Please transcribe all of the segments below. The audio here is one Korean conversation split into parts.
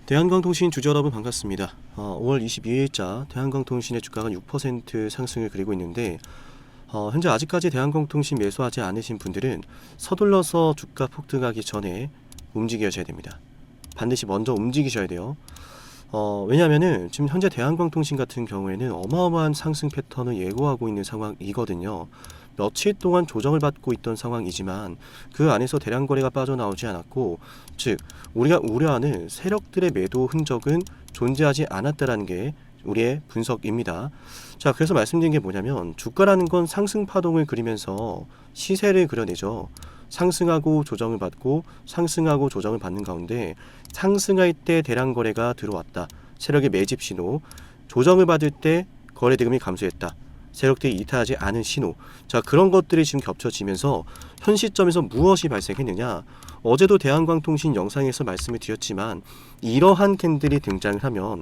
대한광통신 주주 여러분 반갑습니다. 5월 22일자 대한광통신의 주가가 6% 상승을 그리고 있는데 현재 아직까지 대한광통신 매수하지 않으신 분들은 서둘러서 주가 폭등하기 전에 움직이셔야 됩니다. 반드시 먼저 움직이셔야 돼요. 왜냐하면은 지금 현재 대한광통신 같은 경우에는 어마어마한 상승 패턴을 예고하고 있는 상황이거든요. 며칠 동안 조정을 받고 있던 상황이지만 그 안에서 대량 거래가 빠져나오지 않았고, 즉 우리가 우려하는 세력들의 매도 흔적은 존재하지 않았다라는 게 우리의 분석입니다. 자, 그래서 말씀드린 게 뭐냐면, 주가라는 건 상승 파동을 그리면서 시세를 그려내죠. 상승하고 조정을 받고 상승하고 조정을 받는 가운데 상승할 때 대량 거래가 들어왔다, 세력의 매집 신호. 조정을 받을 때 거래 대금이 감소했다, 세력들이 이탈하지 않은 신호. 자, 그런 것들이 지금 겹쳐지면서 현 시점에서 무엇이 발생했느냐, 어제도 대한광통신 영상에서 말씀을 드렸지만 이러한 캔들이 등장을 하면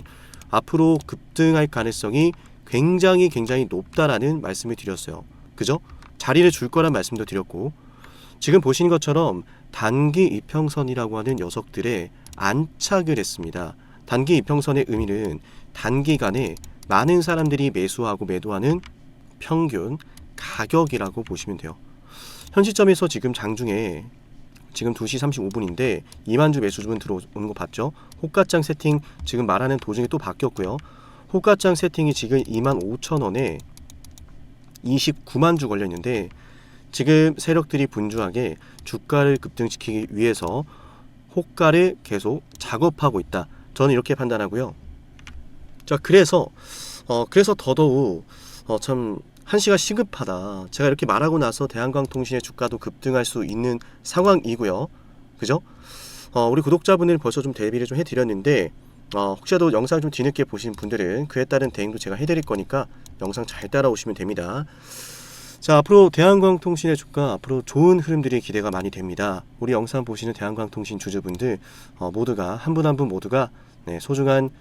앞으로 급등할 가능성이 굉장히 높다라는 말씀을 드렸어요. 그죠? 자리를 줄 거란 말씀도 드렸고, 지금 보시는 것처럼 단기 이평선이라고 하는 녀석들에 안착을 했습니다. 단기 이평선의 의미는 단기간에 많은 사람들이 매수하고 매도하는 평균 가격이라고 보시면 돼요. 현 시점에서 지금 장중에 지금 2시 35분인데 2만 주 매수주문 들어오는 거 봤죠? 호가장 세팅 지금 말하는 도중에 또 바뀌었고요. 호가장 세팅이 지금 25,000원에 29만 주 걸렸는데, 지금 세력들이 분주하게 주가를 급등시키기 위해서 호가를 계속 작업하고 있다, 저는 이렇게 판단하고요. 자, 그래서 더더욱 참 한시가 시급하다. 제가 이렇게 말하고 나서 대한광통신의 주가도 급등할 수 있는 상황이고요. 그죠? 우리 구독자분들 벌써 좀 대비를 좀 해드렸는데, 혹시라도 영상 좀 뒤늦게 보신 분들은 그에 따른 대응도 제가 해드릴 거니까 영상 잘 따라오시면 됩니다. 자, 앞으로 대한광통신의 주가 앞으로 좋은 흐름들이 기대가 많이 됩니다. 우리 영상 보시는 대한광통신 주주분들 모두가 한 분 한 분 모두가 소중한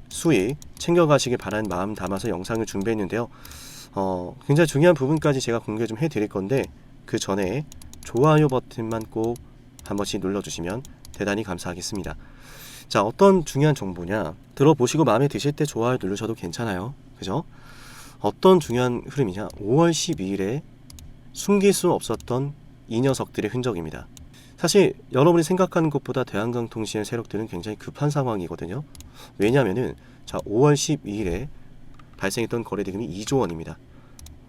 수익 챙겨가시길 바라는 마음 담아서 영상을 준비했는데요. 굉장히 중요한 부분까지 제가 공개 좀 해드릴 건데, 그 전에 좋아요 버튼만 꼭 한 번씩 눌러주시면 대단히 감사하겠습니다. 자, 어떤 중요한 정보냐, 들어보시고 마음에 드실 때 좋아요 누르셔도 괜찮아요. 그죠? 어떤 중요한 흐름이냐, 5월 12일에 숨길 수 없었던 이 녀석들의 흔적입니다. 사실 여러분이 생각하는 것보다 대한광통신의 세력들은 굉장히 급한 상황이거든요. 왜냐하면은 자, 5월 12일에 발생했던 거래대금이 2조 원입니다.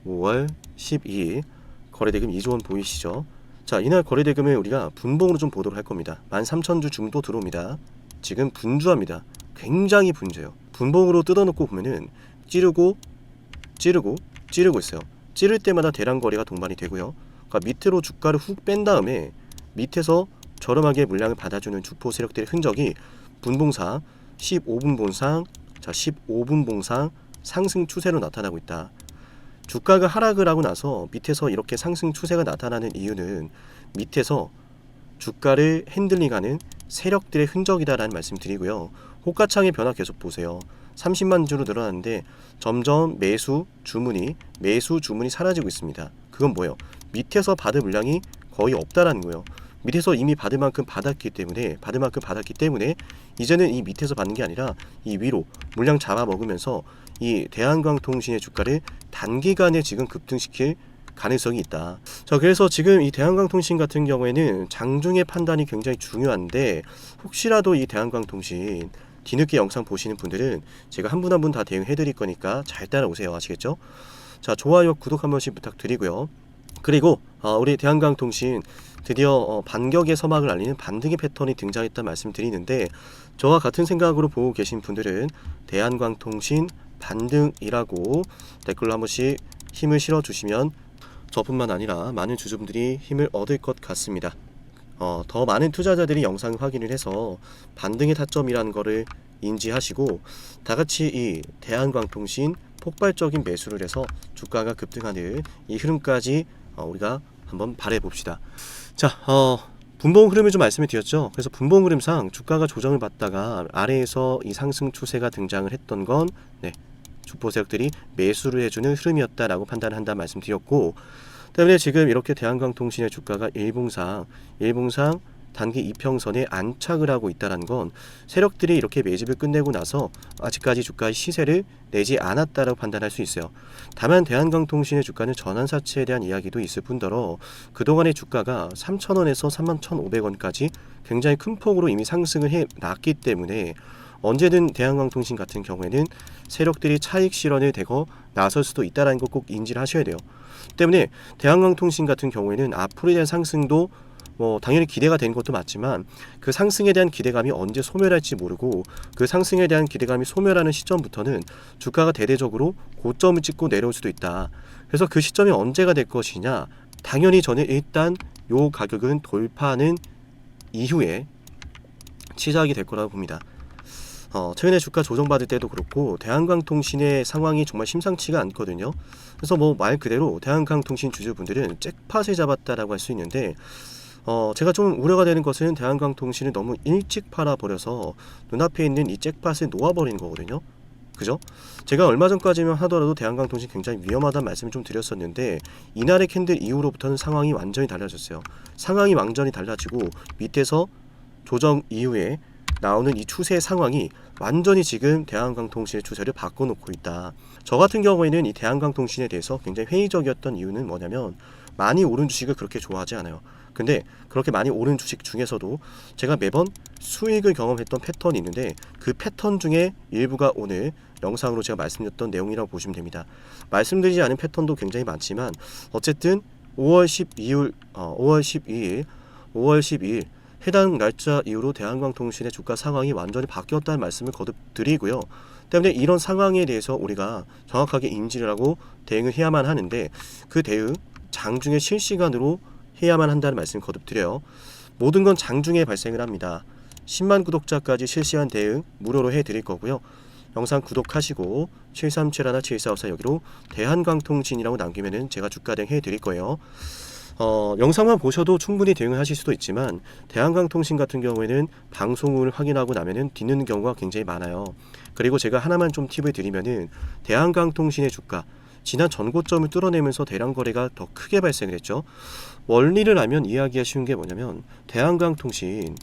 5월 12일 거래대금 2조 원 보이시죠? 자, 이날 거래대금을 우리가 분봉으로 좀 보도록 할 겁니다. 13,000주 중도 들어옵니다. 지금 분주합니다. 굉장히 분주해요. 분봉으로 뜯어놓고 보면은 찌르고 있어요. 찌를 때마다 대량 거래가 동반이 되고요. 그러니까 밑으로 주가를 훅 뺀 다음에 밑에서 저렴하게 물량을 받아주는 주포 세력들의 흔적이 분봉상 15분 봉상, 자 15분 봉상 상승 추세로 나타나고 있다. 주가가 하락을 하고 나서 밑에서 이렇게 상승 추세가 나타나는 이유는 밑에서 주가를 핸들링하는 세력들의 흔적이다라는 말씀 드리고요. 호가창의 변화 계속 보세요. 30만 주로 늘어났는데 점점 매수 주문이 사라지고 있습니다. 그건 뭐예요? 밑에서 받을 물량이 거의 없다라는 거예요. 밑에서 이미 받을 만큼 받았기 때문에 이제는 이 밑에서 받는 게 아니라 이 위로 물량 잡아먹으면서 이 대한광통신의 주가를 단기간에 지금 급등시킬 가능성이 있다. 자, 그래서 지금 이 대한광통신 같은 경우에는 장중의 판단이 굉장히 중요한데, 혹시라도 이 대한광통신 뒤늦게 영상 보시는 분들은 제가 한 분 한 분 다 대응해 드릴 거니까 잘 따라오세요. 아시겠죠? 자, 좋아요 구독 한 번씩 부탁드리고요. 그리고 우리 대한광통신 드디어 반격의 서막을 알리는 반등의 패턴이 등장했다 말씀드리는데, 저와 같은 생각으로 보고 계신 분들은 대한광통신 반등이라고 댓글로 한 번씩 힘을 실어주시면 저뿐만 아니라 많은 주주분들이 힘을 얻을 것 같습니다. 더 많은 투자자들이 영상을 확인을 해서 반등의 타점이라는 거를 인지하시고 다같이 이 대한광통신 폭발적인 매수를 해서 주가가 급등하는 이 흐름까지 우리가 한번 바라봅시다. 자, 분봉 흐름을 좀 말씀을 드렸죠. 그래서 분봉 흐름상 주가가 조정을 받다가 아래에서 이 상승 추세가 등장을 했던 건 주포 세력들이 매수를 해주는 흐름이었다라고 판단을 한다 말씀드렸고, 때문에 지금 이렇게 대한광통신의 주가가 일봉상 단기 이평선에 안착을 하고 있다는 건 세력들이 이렇게 매집을 끝내고 나서 아직까지 주가의 시세를 내지 않았다라고 판단할 수 있어요. 다만 대한강통신의 주가는 전환사채에 대한 이야기도 있을 뿐더러 그동안의 주가가 3,000원에서 31,500원까지 굉장히 큰 폭으로 이미 상승을 해놨기 때문에 언제든 대한강통신 같은 경우에는 세력들이 차익 실현을 대거 나설 수도 있다는 거 꼭 인지를 하셔야 돼요. 때문에 대한강통신 같은 경우에는 앞으로에 대한 상승도 당연히 기대가 되는 것도 맞지만 그 상승에 대한 기대감이 언제 소멸할지 모르고 그 상승에 대한 기대감이 소멸하는 시점부터는 주가가 대대적으로 고점을 찍고 내려올 수도 있다. 그래서 그 시점이 언제가 될 것이냐, 당연히 저는 일단 요 가격은 돌파하는 이후에 시작이 될 거라고 봅니다. 최근에 주가 조정받을 때도 그렇고 대한강통신의 상황이 정말 심상치가 않거든요. 그래서 말 그대로 대한강통신 주주분들은 잭팟을 잡았다라고 할 수 있는데 제가 좀 우려가 되는 것은 대한강통신을 너무 일찍 팔아버려서 눈앞에 있는 이 잭팟을 놓아버리는 거거든요. 그죠? 제가 얼마 전까지만 하더라도 대한강통신 굉장히 위험하다는 말씀을 좀 드렸었는데 이날의 캔들 이후로부터는 상황이 완전히 달라졌어요. 상황이 완전히 달라지고 밑에서 조정 이후에 나오는 이 추세 상황이 완전히 지금 대한강통신의 추세를 바꿔놓고 있다. 저 같은 경우에는 이 대한강통신에 대해서 굉장히 회의적이었던 이유는 뭐냐면 많이 오른 주식을 그렇게 좋아하지 않아요. 근데 그렇게 많이 오른 주식 중에서도 제가 매번 수익을 경험했던 패턴이 있는데 그 패턴 중에 일부가 오늘 영상으로 제가 말씀드렸던 내용이라고 보시면 됩니다. 말씀드리지 않은 패턴도 굉장히 많지만 어쨌든 5월 12일 해당 날짜 이후로 대한강통신의 주가 상황이 완전히 바뀌었다는 말씀을 거듭 드리고요. 때문에 이런 상황에 대해서 우리가 정확하게 인지를 하고 대응을 해야만 하는데 그 대응 장중에 실시간으로 해야만 한다는 말씀을 거듭 드려요. 모든 건 장중에 발생을 합니다. 10만 구독자까지 실시간 대응 무료로 해드릴 거고요. 영상 구독하시고 7371-7454 여기로 대한강통신이라고 남기면은 제가 주가 대응 해드릴 거예요. 영상만 보셔도 충분히 대응을 하실 수도 있지만 대한강통신 같은 경우에는 방송을 확인하고 나면은 뒤늦는 경우가 굉장히 많아요. 그리고 제가 하나만 좀 팁을 드리면은 대한강통신의 주가 지난 전고점을 뚫어내면서 대량 거래가 더 크게 발생을 했죠. 원리를 알면 이해하기가 쉬운 게 뭐냐면 대한강통신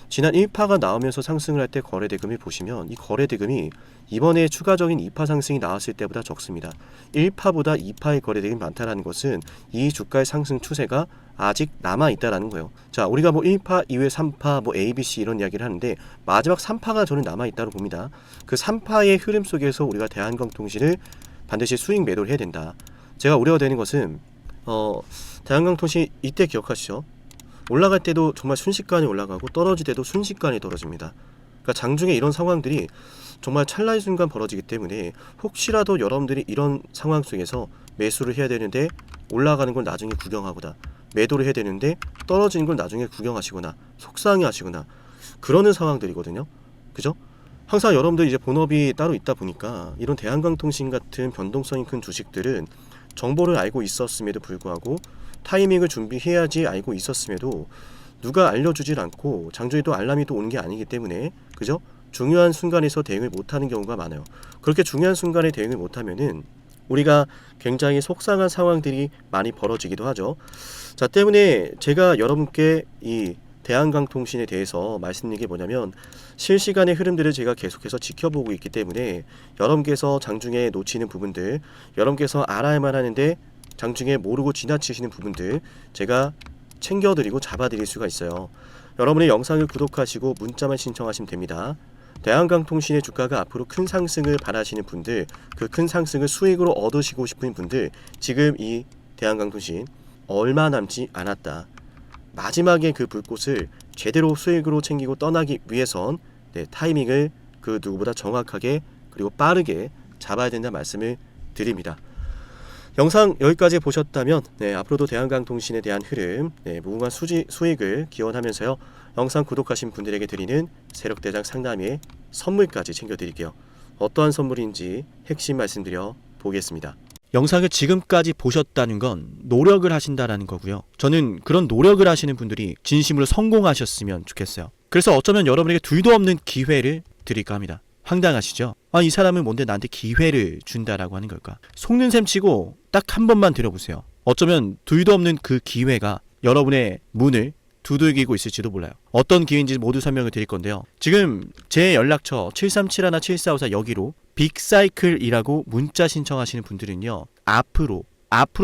지난 1파가 나오면서 상승을 할 때 거래대금을 보시면 이 거래대금이 이번에 추가적인 2파 상승이 나왔을 때보다 적습니다. 1파보다 2파의 거래대금이 많다는 것은 이 주가의 상승 추세가 아직 남아있다는 거예요. 우리가 1파 이후에 3파 A, B, C 이런 이야기를 하는데 마지막 3파가 저는 남아있다고 봅니다. 그 3파의 흐름 속에서 우리가 대한강통신을 반드시 수익 매도를 해야 된다. 제가 우려가 되는 것은 대한강통신 이때 기억하시죠? 올라갈 때도 정말 순식간에 올라가고 떨어질 때도 순식간에 떨어집니다. 그러니까 장중에 이런 상황들이 정말 찰나의 순간 벌어지기 때문에 혹시라도 여러분들이 이런 상황 속에서 매수를 해야 되는데 올라가는 걸 나중에 구경하거나 매도를 해야 되는데 떨어지는 걸 나중에 구경하시거나 속상해 하시거나 그러는 상황들이거든요. 그죠? 항상 여러분들 이제 본업이 따로 있다 보니까 이런 대한강통신 같은 변동성이 큰 주식들은 정보를 알고 있었음에도 불구하고 타이밍을 준비해야지 알고 있었음에도 누가 알려주질 않고 장중에 또 알람이 또 오는 게 아니기 때문에 그죠? 중요한 순간에서 대응을 못하는 경우가 많아요. 그렇게 중요한 순간에 대응을 못하면은 우리가 굉장히 속상한 상황들이 많이 벌어지기도 하죠. 때문에 제가 여러분께 이 대한강통신에 대해서 말씀드린 게 뭐냐면 실시간의 흐름들을 제가 계속해서 지켜보고 있기 때문에 여러분께서 장중에 놓치는 부분들, 여러분께서 알아야만 하는데 장중에 모르고 지나치시는 부분들 제가 챙겨드리고 잡아드릴 수가 있어요. 여러분의 영상을 구독하시고 문자만 신청하시면 됩니다. 대한강통신의 주가가 앞으로 큰 상승을 바라시는 분들, 그 큰 상승을 수익으로 얻으시고 싶은 분들, 지금 이 대한강통신 얼마 남지 않았다. 마지막에 그 불꽃을 제대로 수익으로 챙기고 떠나기 위해선 타이밍을 그 누구보다 정확하게 그리고 빠르게 잡아야 된다는 말씀을 드립니다. 영상 여기까지 보셨다면 앞으로도 대한강통신에 대한 흐름, 무궁한 수익을 기원하면서요. 영상 구독하신 분들에게 드리는 세력대장 상담의 선물까지 챙겨드릴게요. 어떠한 선물인지 핵심 말씀드려 보겠습니다. 영상을 지금까지 보셨다는 건 노력을 하신다라는 거고요. 저는 그런 노력을 하시는 분들이 진심으로 성공하셨으면 좋겠어요. 그래서 어쩌면 여러분에게 둘도 없는 기회를 드릴까 합니다. 황당하시죠? 이 사람은 뭔데 나한테 기회를 준다라고 하는 걸까? 속는 셈 치고 딱 한 번만 들어보세요. 어쩌면 둘도 없는 그 기회가 여러분의 문을 두들기고 있을지도 몰라요. 어떤 기회인지 모두 설명을 드릴 건데요. 지금 제 연락처 7371-7454 여기로 빅사이클이라고 문자 신청하시는 분들은요, 앞으로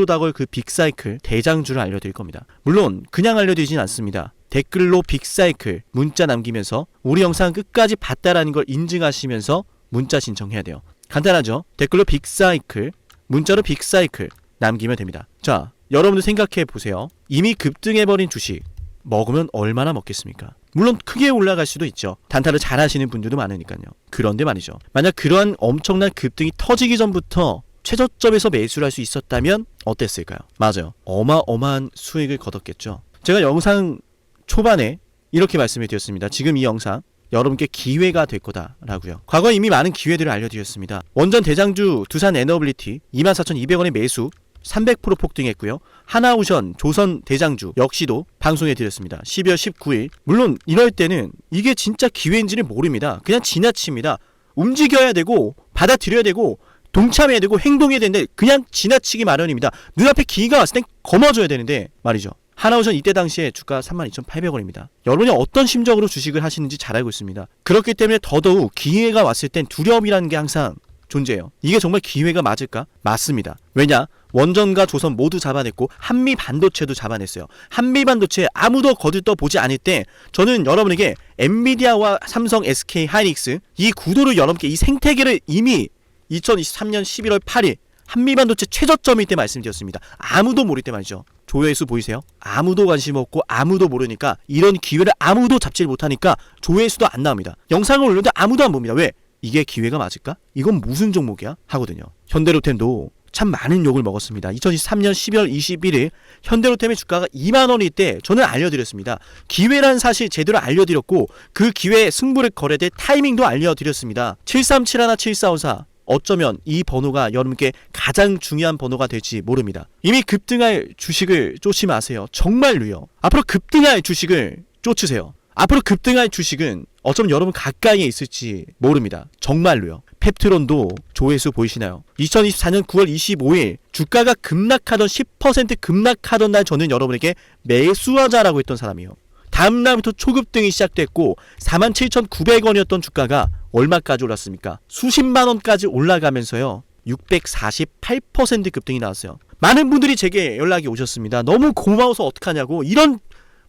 다가올 그 빅사이클 대장주를 알려드릴 겁니다. 물론 그냥 알려드리진 않습니다. 댓글로 빅사이클 문자 남기면서 우리 영상 끝까지 봤다라는 걸 인증하시면서 문자 신청해야 돼요. 간단하죠? 댓글로 빅사이클, 문자로 빅사이클 남기면 됩니다. 자, 여러분들 생각해 보세요. 이미 급등해버린 주식 먹으면 얼마나 먹겠습니까? 물론 크게 올라갈 수도 있죠. 단타를 잘 하시는 분들도 많으니까요. 그런데 말이죠, 만약 그러한 엄청난 급등이 터지기 전부터 최저점에서 매수를 할 수 있었다면 어땠을까요? 맞아요. 어마어마한 수익을 거뒀겠죠. 제가 영상 초반에 이렇게 말씀을 드렸습니다. 지금 이 영상 여러분께 기회가 될 거다라고요. 과거에 이미 많은 기회들을 알려드렸습니다. 원전 대장주 두산 에너빌리티 24,200원에 매수 300% 폭등했고요. 하나오션 조선 대장주 역시도 방송해 드렸습니다. 12월 19일. 물론 이럴 때는 이게 진짜 기회인지를 모릅니다. 그냥 지나칩니다. 움직여야 되고 받아들여야 되고 동참해야 되고 행동해야 되는데 그냥 지나치기 마련입니다. 눈앞에 기회가 왔을 땐 거머줘야 되는데 말이죠. 하나오션 이때 당시에 주가 32,800원입니다. 여러분이 어떤 심정으로 주식을 하시는지 잘 알고 있습니다. 그렇기 때문에 더더욱 기회가 왔을 땐 두려움이라는 게 항상 존재해요. 이게 정말 기회가 맞을까? 맞습니다. 왜냐? 원전과 조선 모두 잡아냈고 한미 반도체도 잡아냈어요. 한미 반도체 아무도 거들떠보지 않을 때 저는 여러분에게 엔비디아와 삼성, SK, 하이닉스 이 구도를 여러분께 이 생태계를 이미 2023년 11월 8일 한미반도체 최저점일 때 말씀드렸습니다. 아무도 모를 때 말이죠. 조회수 보이세요? 아무도 관심 없고 아무도 모르니까 이런 기회를 아무도 잡지 못하니까 조회수도 안 나옵니다. 영상을 올렸는데 아무도 안 봅니다. 왜? 이게 기회가 맞을까? 이건 무슨 종목이야? 하거든요. 현대로템도 참 많은 욕을 먹었습니다. 2023년 12월 21일 현대로템의 주가가 2만원일 때 저는 알려드렸습니다. 기회란 사실 제대로 알려드렸고 그 기회에 승부를 걸어야 될 타이밍도 알려드렸습니다. 7371-7454 어쩌면 이 번호가 여러분께 가장 중요한 번호가 될지 모릅니다. 이미 급등할 주식을 쫓지 마세요. 정말로요. 앞으로 급등할 주식을 쫓으세요. 앞으로 급등할 주식은 어쩌면 여러분 가까이에 있을지 모릅니다. 정말로요. 펩트론도 조회수 보이시나요? 2024년 9월 25일 주가가 급락하던 10% 급락하던 날 저는 여러분에게 매수하자라고 했던 사람이에요. 다음 날부터 초급등이 시작됐고 47,900원이었던 주가가 얼마까지 올랐습니까? 수십만 원까지 올라가면서요. 648% 급등이 나왔어요. 많은 분들이 제게 연락이 오셨습니다. 너무 고마워서 어떡하냐고. 이런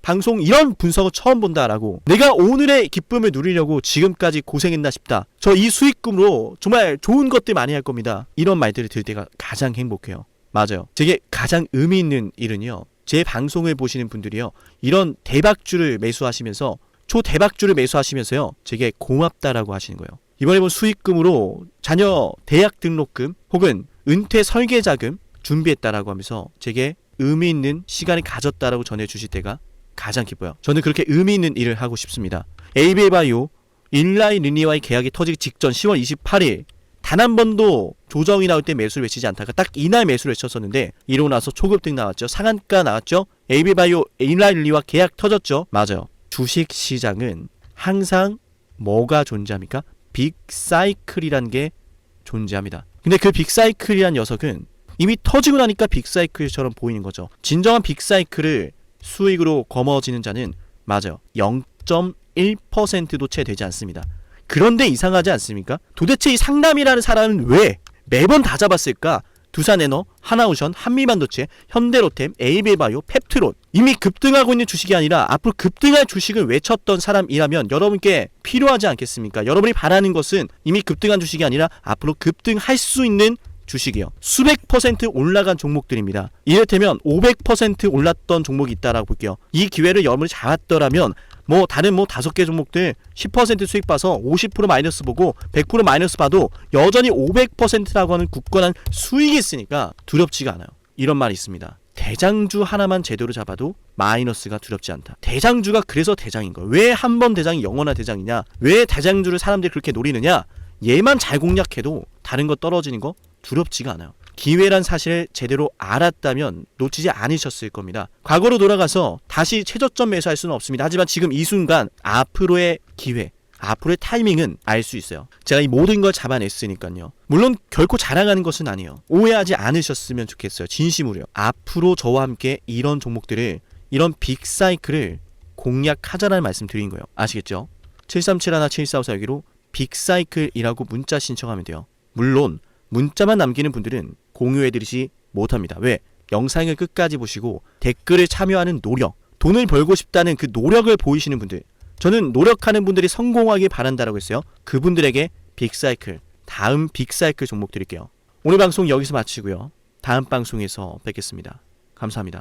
방송, 이런 분석을 처음 본다라고. 내가 오늘의 기쁨을 누리려고 지금까지 고생했나 싶다. 저 이 수익금으로 정말 좋은 것들 많이 할 겁니다. 이런 말들을 들을 때가 가장 행복해요. 맞아요. 제게 가장 의미 있는 일은요, 제 방송을 보시는 분들이요, 이런 대박주를 매수하시면서 초대박주를 매수하시면서요, 제게 고맙다라고 하시는 거예요. 이번에 본 수익금으로 자녀 대학 등록금 혹은 은퇴 설계자금 준비했다라고 하면서 제게 의미 있는 시간을 가졌다라고 전해주실 때가 가장 기뻐요. 저는 그렇게 의미 있는 일을 하고 싶습니다. 에이비바이오 일라이 리니와의 계약이 터지기 직전 10월 28일 단 한 번도 조정이 나올 때 매수를 외치지 않다가 딱 이날 매수를 외쳤었는데 이러고 나서 초급등 나왔죠. 상한가 나왔죠. 에이비바이오 일라이 리니와 계약 터졌죠. 맞아요. 주식시장은 항상 뭐가 존재합니까? 빅사이클이란 게 존재합니다. 근데 그 빅사이클이란 녀석은 이미 터지고 나니까 빅사이클처럼 보이는 거죠. 진정한 빅사이클을 수익으로 거머쥐는 자는 맞아요. 0.1%도 채 되지 않습니다. 그런데 이상하지 않습니까? 도대체 이 상남이라는 사람은 왜 매번 다 잡았을까? 두산에너, 하나오션, 한미반도체, 현대로템, 에이비바이오, 펩트론 이미 급등하고 있는 주식이 아니라 앞으로 급등할 주식을 외쳤던 사람이라면 여러분께 필요하지 않겠습니까? 여러분이 바라는 것은 이미 급등한 주식이 아니라 앞으로 급등할 수 있는 주식이요. 수백 퍼센트 올라간 종목들입니다. 이를테면 500% 올랐던 종목이 있다라고 볼게요. 이 기회를 여러분이 잡았더라면 다른 5개 종목들 10% 수익 봐서 50% 마이너스 보고 100% 마이너스 봐도 여전히 500%라고 하는 굳건한 수익이 있으니까 두렵지가 않아요. 이런 말이 있습니다. 대장주 하나만 제대로 잡아도 마이너스가 두렵지 않다. 대장주가 그래서 대장인 거예요. 왜 한 번 대장이 영원한 대장이냐? 왜 대장주를 사람들이 그렇게 노리느냐? 얘만 잘 공략해도 다른 거 떨어지는 거 두렵지가 않아요. 기회란 사실을 제대로 알았다면 놓치지 않으셨을 겁니다. 과거로 돌아가서 다시 최저점 매수할 수는 없습니다. 하지만 지금 이 순간 앞으로의 기회, 앞으로의 타이밍은 알 수 있어요. 제가 이 모든 걸 잡아냈으니까요. 물론 결코 자랑하는 것은 아니에요. 오해하지 않으셨으면 좋겠어요. 진심으로요. 앞으로 저와 함께 이런 종목들을, 이런 빅사이클을 공략하자라는 말씀 드린 거예요. 아시겠죠? 737-17454 여기로 빅사이클이라고 문자 신청하면 돼요. 물론 문자만 남기는 분들은 공유해드리지 못합니다. 왜? 영상을 끝까지 보시고 댓글을 참여하는 노력, 돈을 벌고 싶다는 그 노력을 보이시는 분들, 저는 노력하는 분들이 성공하길 바란다라고 했어요. 그분들에게 빅사이클, 다음 빅사이클 종목 드릴게요. 오늘 방송 여기서 마치고요. 다음 방송에서 뵙겠습니다. 감사합니다.